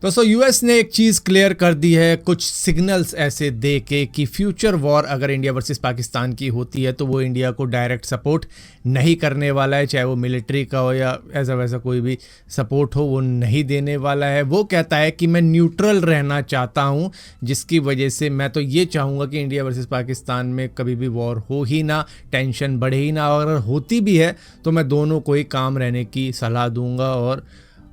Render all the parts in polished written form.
दोस्तों यूएस ने एक चीज़ क्लियर कर दी है, कुछ सिग्नल्स ऐसे दे के कि फ्यूचर वॉर अगर इंडिया वर्सेस पाकिस्तान की होती है तो वो इंडिया को डायरेक्ट सपोर्ट नहीं करने वाला है, चाहे वो मिलिट्री का हो या ऐसा वैसा कोई भी सपोर्ट हो, वो नहीं देने वाला है। वो कहता है कि मैं न्यूट्रल रहना चाहता हूँ, जिसकी वजह से मैं तो ये चाहूँगा कि इंडिया वर्सेस पाकिस्तान में कभी भी वॉर हो ही ना, टेंशन बढ़े ही ना, और अगर होती भी है तो मैं दोनों को ही काम रहने की सलाह दूंगा और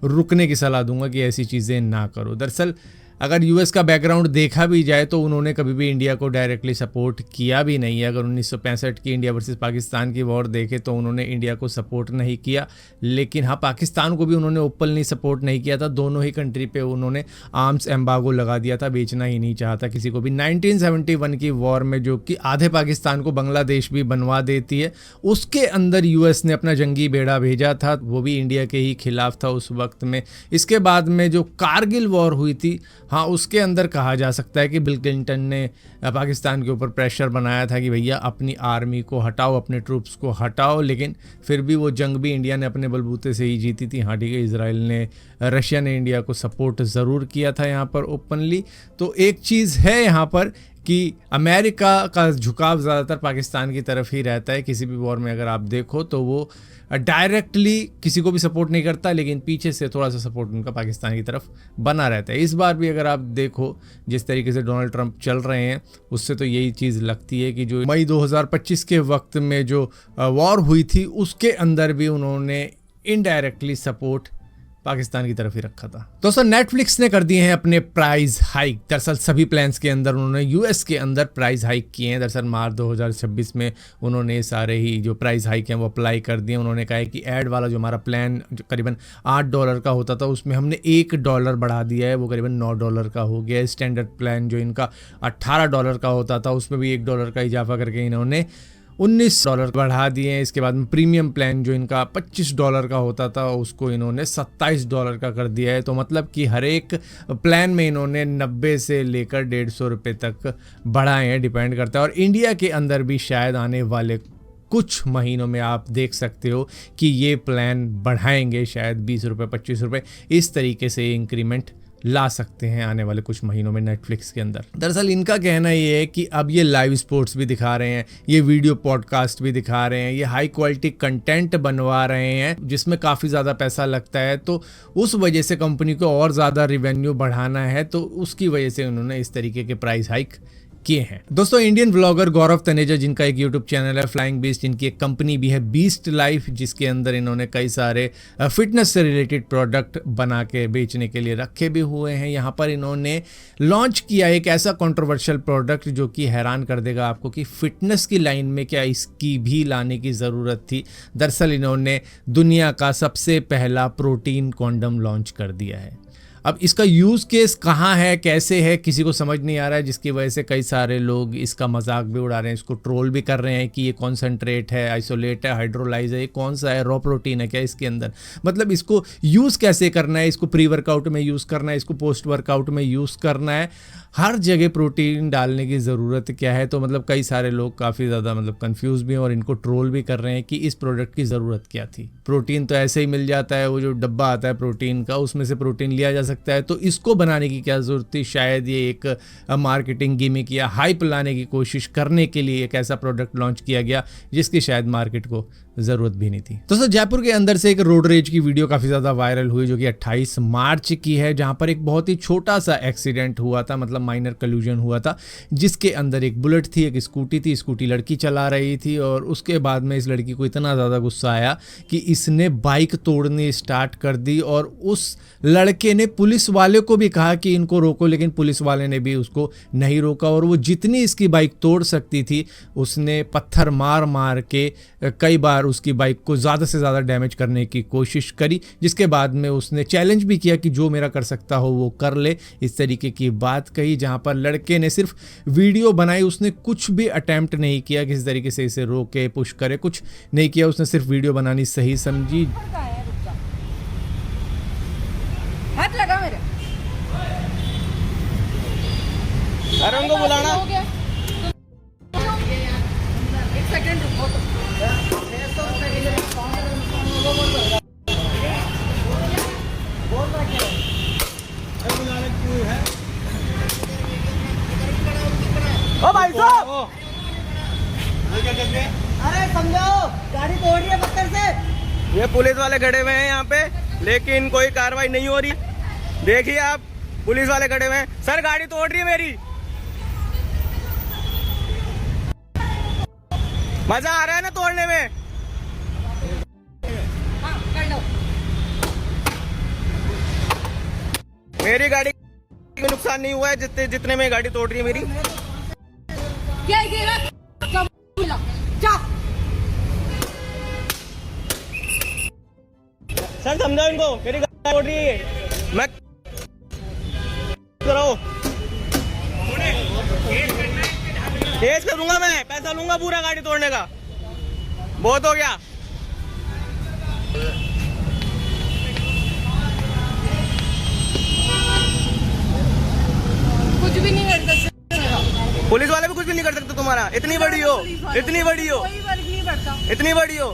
रुकने की सलाह दूंगा कि ऐसी चीज़ें ना करो। दरअसल अगर यूएस का बैकग्राउंड देखा भी जाए तो उन्होंने कभी भी इंडिया को डायरेक्टली सपोर्ट किया भी नहीं है। अगर 1965 की इंडिया वर्सेस पाकिस्तान की वॉर देखे तो उन्होंने इंडिया को सपोर्ट नहीं किया, लेकिन हाँ पाकिस्तान को भी उन्होंने ओपनली सपोर्ट नहीं किया था। दोनों ही कंट्री पे उन्होंने आर्म्स एम्बार्गो लगा दिया था, बेचना ही नहीं चाहता किसी को भी। 1971 की वॉर में जो कि आधे पाकिस्तान को बांग्लादेश भी बनवा देती है, उसके अंदर यूएस ने अपना जंगी बेड़ा भेजा था, वो भी इंडिया के ही खिलाफ था उस वक्त में। इसके बाद में जो कारगिल वॉर हुई थी, हाँ उसके अंदर कहा जा सकता है कि बिल क्लिंटन ने पाकिस्तान के ऊपर प्रेशर बनाया था कि भैया अपनी आर्मी को हटाओ, अपने ट्रूप्स को हटाओ, लेकिन फिर भी वो जंग भी इंडिया ने अपने बलबूते से ही जीती थी। हाँ ठीक है, इसराइल ने, रशिया ने इंडिया को सपोर्ट ज़रूर किया था यहाँ पर ओपनली। तो एक चीज़ है यहाँ पर कि अमेरिका का झुकाव ज़्यादातर पाकिस्तान की तरफ ही रहता है। किसी भी वॉर में अगर आप देखो तो वो डायरेक्टली किसी को भी सपोर्ट नहीं करता, लेकिन पीछे से थोड़ा सा सपोर्ट उनका पाकिस्तान की तरफ बना रहता है। इस बार भी अगर आप देखो जिस तरीके से डोनाल्ड ट्रंप चल रहे हैं, उससे तो यही चीज़ लगती है कि जो मई 2025 के वक्त में जो वॉर हुई थी उसके अंदर भी उन्होंने इनडायरेक्टली सपोर्ट पाकिस्तान की तरफ ही रखा था। दोस्तों नेटफ्लिक्स ने कर दिए हैं अपने प्राइस हाइक। दरअसल सभी प्लान्स के अंदर उन्होंने यूएस के अंदर प्राइस हाइक किए हैं। दरअसल मार्च 2026 में उन्होंने सारे ही जो प्राइस हाइक हैं वो अप्लाई कर दिए। उन्होंने कहा है कि ऐड वाला जो हमारा प्लान जो करीबन $8 का होता था, उसमें हमने $1 बढ़ा दिया है, वो करीबन $9 का हो गया है। स्टैंडर्ड प्लान जो इनका $18 का होता था, उसमें भी $1 का इजाफा करके इन्होंने $19 बढ़ा दिए हैं। इसके बाद में प्रीमियम प्लान जो इनका $25 का होता था, उसको इन्होंने $27 का कर दिया है। तो मतलब कि हर एक प्लान में इन्होंने 90 से लेकर ₹150 तक बढ़ाए हैं, डिपेंड करता है। और इंडिया के अंदर भी शायद आने वाले कुछ महीनों में आप देख सकते हो कि ये प्लान बढ़ाएंगे, शायद ₹20, ₹25 इस तरीके से इंक्रीमेंट ला सकते हैं आने वाले कुछ महीनों में नेटफ्लिक्स के अंदर। दरअसल इनका कहना ये है कि अब ये लाइव स्पोर्ट्स भी दिखा रहे हैं, ये वीडियो पॉडकास्ट भी दिखा रहे हैं, ये हाई क्वालिटी कंटेंट बनवा रहे हैं जिसमें काफ़ी ज़्यादा पैसा लगता है। तो उस वजह से कंपनी को और ज़्यादा रिवेन्यू बढ़ाना है, तो उसकी वजह से उन्होंने इस तरीके के प्राइस हाइक किए हैं। दोस्तों इंडियन व्लॉगर गौरव तनेजा, जिनका एक यूट्यूब चैनल है फ्लाइंग बीस्ट, इनकी एक कंपनी भी है बीस्ट लाइफ, जिसके अंदर इन्होंने कई सारे फिटनेस से रिलेटेड प्रोडक्ट बना के बेचने के लिए रखे भी हुए हैं। यहाँ पर इन्होंने लॉन्च किया एक ऐसा कंट्रोवर्शियल प्रोडक्ट जो कि हैरान कर देगा आपको कि फिटनेस की लाइन में क्या इसकी भी लाने की ज़रूरत थी। दरअसल इन्होंने दुनिया का सबसे पहला प्रोटीन कॉन्डम लॉन्च कर दिया है। अब इसका यूज़ केस कहाँ है, कैसे है, किसी को समझ नहीं आ रहा है, जिसकी वजह से कई सारे लोग इसका मजाक भी उड़ा रहे हैं, इसको ट्रोल भी कर रहे हैं कि ये कॉन्सेंट्रेट है, आइसोलेट है, हाइड्रोलाइज है, ये कौन सा है, रॉ प्रोटीन है क्या इसके अंदर, मतलब इसको यूज़ कैसे करना है, इसको प्री वर्कआउट में यूज़ करना है, इसको पोस्ट वर्कआउट में यूज़ करना है, हर जगह प्रोटीन डालने की ज़रूरत क्या है। तो मतलब कई सारे लोग काफ़ी ज़्यादा मतलब कंफ्यूज भी हैं और इनको ट्रोल भी कर रहे हैं कि इस प्रोडक्ट की ज़रूरत क्या थी। प्रोटीन तो ऐसे ही मिल जाता है, वो जो डब्बा आता है प्रोटीन का, उसमें से प्रोटीन लिया जा सकता है, तो इसको बनाने की क्या ज़रूरत थी। शायद ये एक मार्केटिंग गिमिक या हाइप लाने की कोशिश करने के लिए एक ऐसा प्रोडक्ट लॉन्च किया गया जिसकी शायद मार्केट को ज़रूरत भी नहीं थी। दोस्तों जयपुर के अंदर से एक रोड रेज की वीडियो काफ़ी ज़्यादा वायरल हुई जो कि 28 मार्च की है, जहां पर एक बहुत ही छोटा सा एक्सीडेंट हुआ था, मतलब माइनर कल्यूजन हुआ था, जिसके अंदर एक बुलेट थी, एक स्कूटी थी, स्कूटी लड़की चला रही थी और उसके बाद में इस लड़की को इतना ज़्यादा गुस्सा आया कि इसने बाइक तोड़नी स्टार्ट कर दी और उस लड़के ने पुलिस वाले को भी कहा कि इनको रोको, लेकिन पुलिस वाले ने भी उसको नहीं रोका और वो जितनी इसकी बाइक तोड़ सकती थी उसने पत्थर मार मार के कई बार उसकी बाइक को ज़्यादा से ज़्यादा डैमेज करने की कोशिश करी, जिसके बाद में उसने चैलेंज भी किया कि जो मेरा कर सकता हो वो कर ले, इस तरीके की बात कही। जहां पर लड़के ने सिर्फ वीडियो बनाई, उसने कुछ भी अटेम्प्ट नहीं किया किसी तरीके से इसे रोके पुश करे, कुछ नहीं किया, उसने सिर्फ वीडियो बनानी सही समझी। हाथ लगा मेरे, अरे उनको बुलाना, एक सेकंड रुको तो। बोल रहा क्या ये पुलिस वाले खड़े हुए हैं यहाँ पे, लेकिन कोई कार्रवाई नहीं हो रही। देखिए आप, पुलिस वाले खड़े हुए हैं। सर गाड़ी तोड़ रही है मेरी। मजा आ रहा है ना तोड़ने में? हाँ कर लो। मेरी गाड़ी में नुकसान नहीं हुआ है जितने में गाड़ी तोड़ रही है मेरी। क्या गिरा? कब बोला? जा। सर समझाओ इनको, मेरी गाड़ी तोड़ रही है। मैं कराओ, केस करूंगा मैं, पैसा लूंगा पूरा गाड़ी तोड़ने का। बहुत हो गया। कुछ भी नहीं कर सकते। पुलिस वाले भी कुछ भी नहीं कर सकते तुम्हारा। इतनी बड़ी हो, इतनी बड़ी हो, कोई फर्क नहीं पड़ता। इतनी बड़ी हो।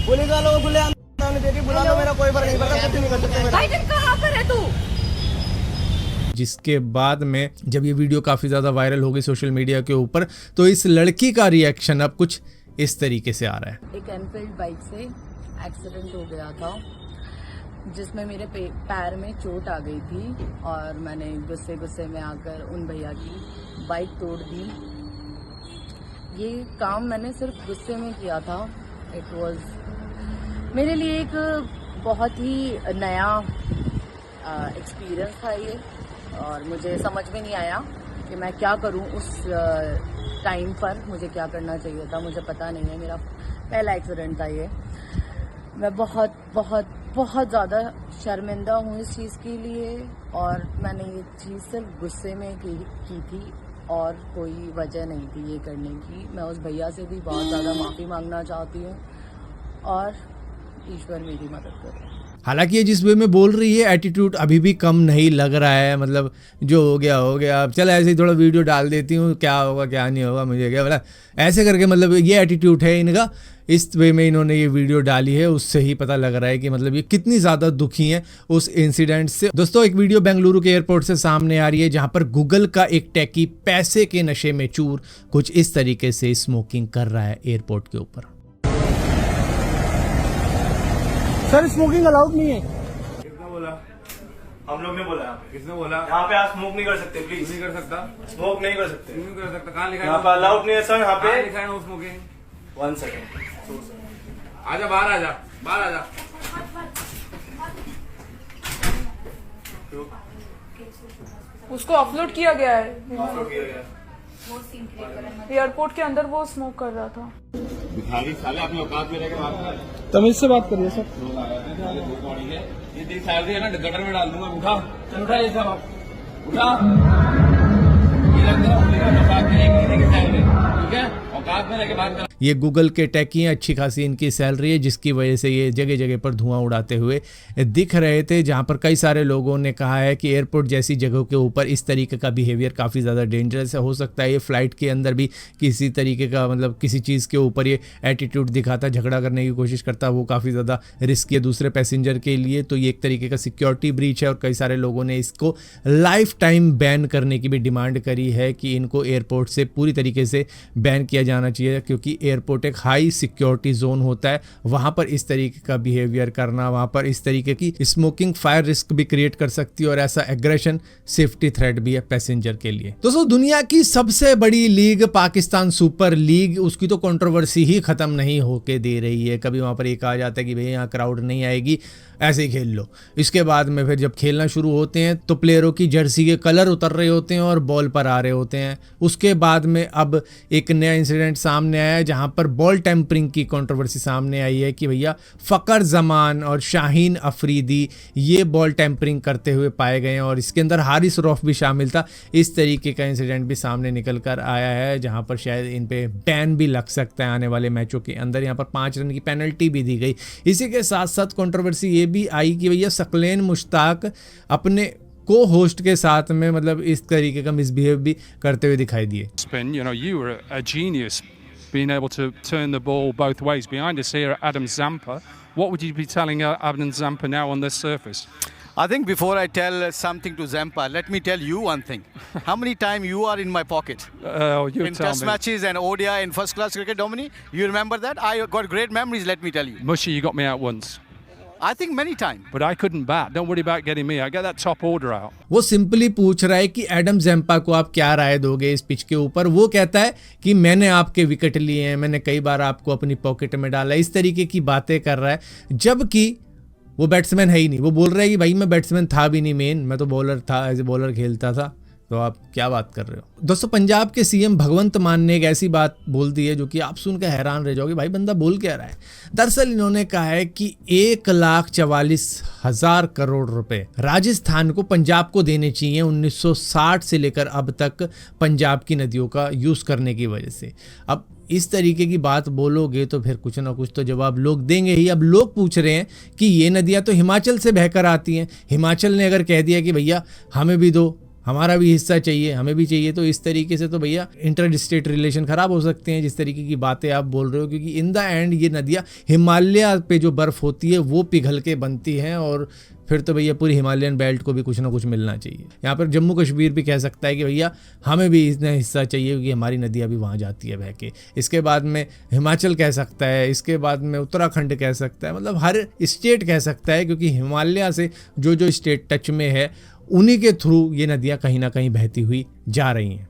पुलिस वालों को खुले आने दे रही, बुला लो, मेरा कोई फर्क नहीं पड़ता, कुछ नहीं कर सकते मेरा। भाई तुम कहाँ पर है तू? जिसके बाद में जब ये वीडियो काफ़ी ज़्यादा वायरल हो गई सोशल मीडिया के ऊपर, तो इस लड़की का रिएक्शन अब कुछ इस तरीके से आ रहा है। एक एनफील्ड बाइक से एक्सीडेंट हो गया था, जिसमें मेरे पैर में चोट आ गई थी और मैंने गुस्से में आकर उन भैया की बाइक तोड़ दी। ये काम मैंने सिर्फ गुस्से में किया था। इट वाज मेरे लिए एक बहुत ही नया एक्सपीरियंस था ये, और मुझे समझ में नहीं आया कि मैं क्या करूं। उस टाइम पर मुझे क्या करना चाहिए था, मुझे पता नहीं है। मेरा पहला एक्सीडेंट था ये। मैं बहुत बहुत बहुत ज़्यादा शर्मिंदा हूँ इस चीज़ के लिए, और मैंने ये चीज़ सिर्फ गुस्से में की थी और कोई वजह नहीं थी ये करने की। मैं उस भैया से भी बहुत ज़्यादा माफ़ी मांगना चाहती हूँ और ईश्वर मेरी मदद करे। हालांकि ये जिस वे में बोल रही है, एटीट्यूड अभी भी कम नहीं लग रहा है। मतलब जो हो गया हो गया, अब चल ऐसे ही थोड़ा वीडियो डाल देती हूँ, क्या होगा क्या नहीं होगा मुझे क्या, मतलब ऐसे करके, मतलब ये एटीट्यूड है इनका। इस वे में इन्होंने ये वीडियो डाली है, उससे ही पता लग रहा है कि मतलब ये कितनी ज़्यादा दुखी हैं उस इंसिडेंट से। दोस्तों, एक वीडियो बेंगलुरु के एयरपोर्ट से सामने आ रही है, जहां पर गूगल का एक टेकी पैसे के नशे में चूर कुछ इस तरीके से स्मोकिंग कर रहा है एयरपोर्ट के ऊपर। सर स्मोकिंग अलाउड नहीं है। किसने बोला? हम लोग ने बोला। किसने बोला? यहाँ पे आप स्मोक नहीं कर सकते, प्लीज। नहीं कर सकता, स्मोक नहीं कर सकते, नहीं कर सकता। कहाँ लिखा है? यहाँ पे अलाउड नहीं है सर। यहाँ पे लिखा है नो स्मोकिंग। 1 सेकेंड। आजा बाहर, आजा बाहर, आजा। उसको अपलोड किया गया है एयरपोर्ट के अंदर, वो स्मोक कर रहा था। साले अपने औकात में रहकर बात कर, तमीज से बात करिए सर। ये देख सैलरी है ना, गटर में डाल दूंगा। उठा उठा, ये सब उठा। ये लगता है एक महीने की सैलरी, ठीक है? औकात में रहकर बात कर। ये गूगल के टेकी हैं, अच्छी खासी इनकी सैलरी है, जिसकी वजह से ये जगह जगह पर धुआं उड़ाते हुए दिख रहे थे। जहां पर कई सारे लोगों ने कहा है कि एयरपोर्ट जैसी जगहों के ऊपर इस तरीके का बिहेवियर काफ़ी ज़्यादा डेंजरस हो सकता है। ये फ़्लाइट के अंदर भी किसी तरीके का, मतलब किसी चीज़ के ऊपर ये एटीट्यूड दिखाता, झगड़ा करने की कोशिश करता, वो काफ़ी ज़्यादा रिस्की है दूसरे पैसेंजर के लिए। तो ये एक तरीके का सिक्योरिटी ब्रीच है, और कई सारे लोगों ने इसको लाइफ टाइम बैन करने की भी डिमांड करी है कि इनको एयरपोर्ट से पूरी तरीके से बैन किया जाना चाहिए, क्योंकि एयरपोर्ट एक हाई सिक्योरिटी जोन होता है। वहां पर इस तरीके का बिहेवियर करना, वहां पर इस तरीके की स्मोकिंग फायर रिस्क भी क्रिएट कर सकती है, और ऐसा एग्रेशन सेफ्टी थ्रेट भी है पैसेंजर के लिए। दोस्तों, दुनिया की सबसे बड़ी लीग पाकिस्तान सुपर लीग, उसकी तो कंट्रोवर्सी ही खत्म नहीं होके दे रही है। कभी वहां पर एक आ जाता है कि भैया यहाँ क्राउड नहीं आएगी, ऐसे ही खेल लो। इसके बाद में फिर जब खेलना शुरू होते हैं तो प्लेयरों की जर्सी के कलर उतर रहे होते हैं और बॉल पर आ रहे होते हैं। उसके बाद में अब एक नया इंसिडेंट सामने आया है, जहां पर बॉल टेम्परिंग की कंट्रोवर्सी सामने आई है कि भैया फ़खर जमान और शाहीन अफरीदी ये बॉल टेम्परिंग करते हुए पाए गए हैं, और इसके अंदर हारिस रौफ भी शामिल था। इस तरीके का इंसिडेंट भी सामने निकल कर आया है, जहां पर शायद इन पे बैन भी लग सकता है आने वाले मैचों के अंदर। यहाँ पर 5 रन की पेनल्टी भी दी गई। इसी के साथ साथ कंट्रोवर्सी ये भी आई कि भैया सकलेन मुश्ताक अपने को होस्ट के साथ में मतलब इस तरीके का मिसबिहेव भी करते हुए दिखाई दिए। Spin, you know, you were a genius being able to turn the ball both ways. Behind us here, Adam Zampa. What would you be telling Adam Zampa now on this surface? I think before I tell something to Zampa, let me tell you one thing. How many times you are in my pocket? You In tell test me. matches and ODI in first class cricket, Dominic? You remember that? I got great memories, let me tell you. Mushy, you got me out once. I think many times. But I couldn't bat. Don't worry about getting me. I get that top order out. वो simply पूछ रहा है कि Adam Zampa को आप क्या राय दोगे इस पिच के ऊपर। वो कहता है कि मैंने आपके विकेट लिए हैं, मैंने कई बार आपको अपनी पॉकेट में डाला, इस तरीके की बातें कर रहा है, जबकि वो बैट्समैन है ही नहीं। वो बोल रहा है कि भाई मैं बैट्समैन था भी नहीं, मेन मैं तो बॉलर था, एज ए बॉलर खेलता था। तो आप क्या बात कर रहे हो दोस्तों। पंजाब के सीएम भगवंत मान ने एक ऐसी बात बोल दी है जो कि आप सुनकर हैरान रह जाओगे, भाई बंदा बोल क्या रहा है। दरअसल इन्होंने कहा है कि 1,44,000 करोड़ रुपए राजस्थान को पंजाब को देने चाहिए 1960 से लेकर अब तक पंजाब की नदियों का यूज़ करने की वजह से। अब इस तरीके की बात बोलोगे तो फिर कुछ ना कुछ तो जवाब लोग देंगे ही। अब लोग पूछ रहे हैं कि ये नदियाँ तो हिमाचल से बहकर आती हैं, हिमाचल ने अगर कह दिया कि भैया हमें भी दो, हमारा भी हिस्सा चाहिए, हमें भी चाहिए, तो इस तरीके से तो भैया इंटर स्टेट रिलेशन ख़राब हो सकते हैं, जिस तरीके की बातें आप बोल रहे हो। क्योंकि इन द एंड ये नदियाँ हिमालय पे जो बर्फ़ होती है वो पिघल के बनती हैं, और फिर तो भैया पूरी हिमालयन बेल्ट को भी कुछ ना कुछ मिलना चाहिए। यहाँ पर जम्मू कश्मीर भी कह सकता है कि भैया हमें भी इतना हिस्सा चाहिए क्योंकि हमारी नदियाँ भी वहाँ जाती है बह के। इसके बाद में हिमाचल कह सकता है, इसके बाद में उत्तराखंड कह सकता है, मतलब हर स्टेट कह सकता है, क्योंकि हिमालय से जो जो स्टेट टच में है उन्हीं के थ्रू ये नदियाँ कहीं ना कहीं बहती हुई जा रही हैं।